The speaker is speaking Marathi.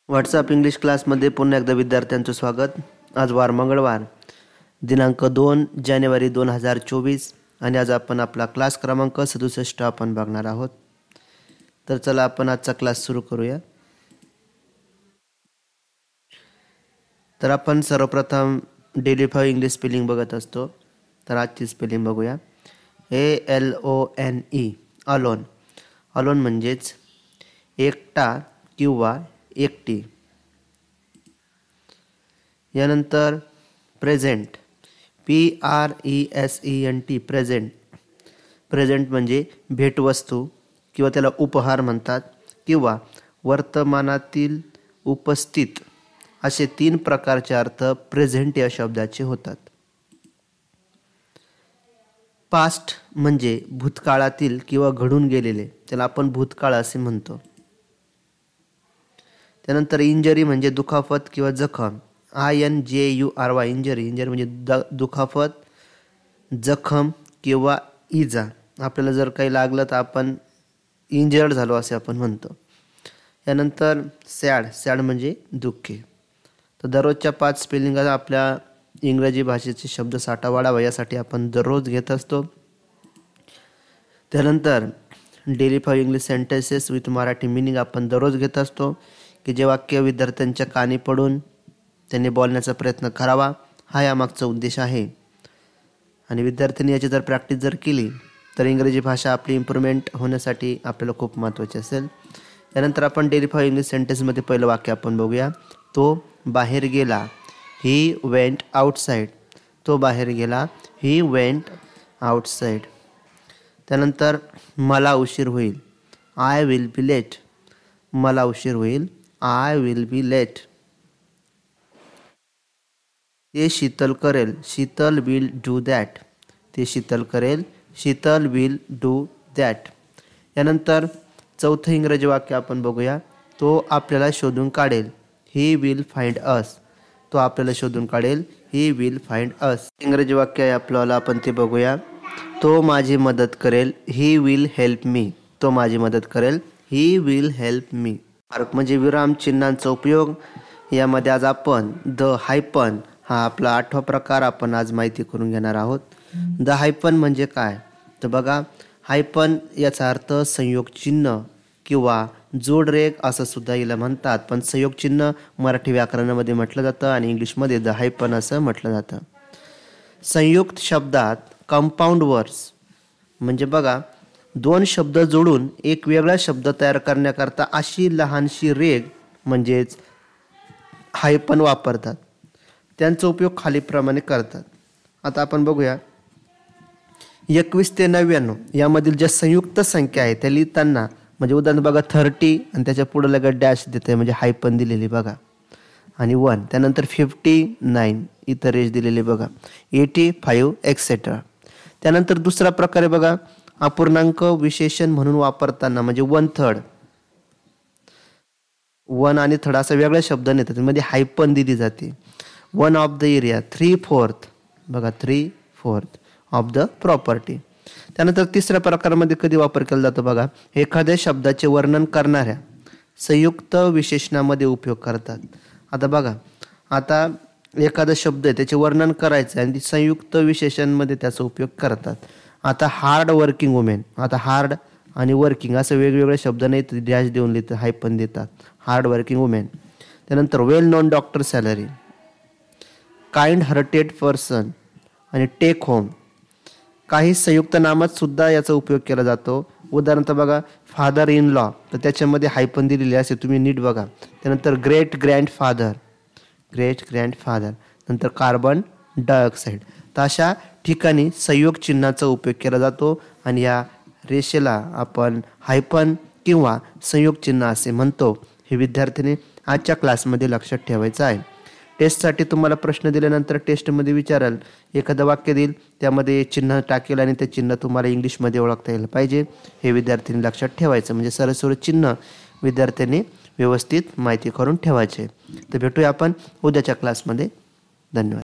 व्हॉट्सअप इंग्लिश क्लासमध्ये पुन्हा एकदा विद्यार्थ्यांचं स्वागत। आज वार मंगळवार दिनांक 2 जानेवारी 2024 आणि आज आपण आपला क्लास क्रमांक 67 आपण बघणार आहोत। तर चला आपण आजचा क्लास सुरू करूया। तर आपण सर्वप्रथम डेली 5 इंग्लिश स्पेलिंग बघत असतो। तर आजची स्पेलिंग बघूया। ALONE alone. अलोन म्हणजेच एकटा किंवा एकटी। यानंतर प्रेझेंट PRESENT प्रेझेंट। प्रेझेंट म्हणजे भेटवस्तू किंवा त्याला उपहार म्हणतात किंवा वर्तमानातील उपस्थित असे 3 प्रकारचे अर्थ प्रेझेंट या शब्दाचे होतात। पास्ट म्हणजे भूतकाळातील किंवा घडून गेलेले, त्याला आपण भूतकाळ असे म्हणतो। त्यानंतर इंजरी म्हणजे दुखापत किंवा जखम, INJURY इंजरी। इंजरी म्हणजे दुखापत, जखम किंवा इजा। आपल्याला जर काही लागलं तर आपण इंजर्ड झालो असे आपण म्हणतो। यानंतर सॅड, सॅड म्हणजे दुःखी। तर दररोजच्या 5 स्पेलिंग आपल्या इंग्रजी भाषेचे शब्द साठा वाढावा यासाठी आपण दररोज घेत असतो। त्यानंतर daily 5 English sentences with Marathi meaning आपण दररोज घेत असतो की जे वाक्य विद्यार्थ्यांच्या कानी पडून त्यांनी बोलण्याचा प्रयत्न करावा, हा यामागचा उद्देश आहे। आणि विद्यार्थ्यांनी याची जर प्रॅक्टिस जर केली तर इंग्रजी भाषा आपली इम्प्रूव्हमेंट होण्यासाठी आपल्याला खूप महत्त्वाची असेल। त्यानंतर आपण डेली 5 इंग्लिश सेंटेन्समध्ये पहिलं वाक्य आपण बघूया। तो बाहेर गेला, ही वेंट आउटसाइड। तो बाहेर गेला, ही वेंट आउटसाइड। त्यानंतर मला उशीर होईल, आय विल बी लेट। मला उशीर होईल, आय विल बी लेट। ते शीतल करेल, शीतल विल डू दॅट। ते शीतल करेल, शीतल विल डू दॅट। यानंतर चौथं इंग्रजी वाक्य आपण बघूया। तो आपल्याला शोधून काढेल, ही विल फाइंड अस। तो आपल्याला शोधून काढेल, ही विल फाइंड अस। इंग्रजी वाक्य आहे आपल्याला, आपण ते बघूया। तो माझी मदत करेल, ही विल हेल्प मी। तो माझी मदत करेल, he will help me. Mark म्हणजे विराम चिन्हांचा उपयोग। यामध्ये आज आपण द हायपन हा आपला 8वा प्रकार आपण आज माहिती करून घेणार आहोत। द हायपन म्हणजे काय तर बघा, हायपन याचा अर्थ संयोग चिन्ह किंवा जोडरेख असं सुद्धा याला म्हणतात, पण संयोग चिन्ह मराठी व्याकरणामध्ये म्हटलं जातं आणि इंग्लिशमध्ये द हायपन असं म्हटलं जातं। संयुक्त शब्दात कंपाऊंड वर्ड्स म्हणजे बघा 2 शब्द जोडून एक वेगळा शब्द तयार करण्याकरता अशी लहानशी रेघ म्हणजेच हायपन वापरतात। त्यांचा उपयोग खालीलप्रमाणे करतात। आता आपण बघूया 21 ते 99 यामधील ज्या संयुक्त संख्या आहेत त्या लिहिताना म्हणजे उदाहरण बघा 30 आणि त्याच्या पुढे लगेच डॅश देते म्हणजे हायपन दिलेली बघा, आणि 1। त्यानंतर 59 इतर रेष दिलेली बघा, 85 एक्सेट्रा। त्यानंतर दुसरा प्रकार आहे बघा, अपूर्णांक विशेषण म्हणून वापरताना म्हणजे 1/3, 1 आणि थर्ड असा वेगळा शब्द नेतात, त्यामध्ये हायपन दिली जाते। 1 ऑफ द एरिया, 3/4 बघा, 3/4 ऑफ द प्रॉपर्टी। त्यानंतर तिसऱ्या प्रकारामध्ये कधी वापर केला जातो बघा, एखाद्या शब्दाचे वर्णन करणाऱ्या संयुक्त विशेषणामध्ये उपयोग करतात। आता बघा, आता एखादा शब्द आहे त्याचे वर्णन करायचं आणि संयुक्त विशेषणमध्ये त्याचा उपयोग करतात। आता हार्ड वर्किंग वुमेन, आता हार्ड आणि वर्किंग असं वेगवेगळे शब्द नाही तर डॅश देऊन लिहितात, हायपन देतात, हार्ड वर्किंग वुमेन। त्यानंतर well known doctor salary, kind hearted person आणि टेक होम। काही संयुक्त नामात सुद्धा याचा उपयोग केला जातो। उदाहरणार्थ बघा, फादर इन लॉ तर त्याच्यामध्ये हायपन दिलेली असे तुम्ही नीट बघा। त्यानंतर ग्रेट ग्रँडफादर, ग्रेट ग्रँडफादर। नंतर कार्बन डायऑक्साईड। तर अशा ठिकाणी संयोग चिन्हाचा उपयोग केला जातो आणि या रेषेला आपण हायपन किंवा संयोग चिन्ह असे म्हणतो। हे विद्यार्थ्यांनी आजच्या क्लासमध्ये लक्षात ठेवायचं आहे। टेस्टसाठी तुम्हाला प्रश्न दिल्यानंतर टेस्टमध्ये विचाराल, एखादं वाक्य देईल त्यामध्ये चिन्ह टाकेल आणि ते चिन्ह तुम्हाला इंग्लिशमध्ये ओळखता यायला पाहिजे, हे विद्यार्थ्यांनी लक्षात ठेवायचं। म्हणजे सरळ चिन्ह विद्यार्थ्यांनी व्यवस्थित माहिती करून ठेवायचे। तर भेटूया आपण उद्याच्या क्लासमध्ये। धन्यवाद।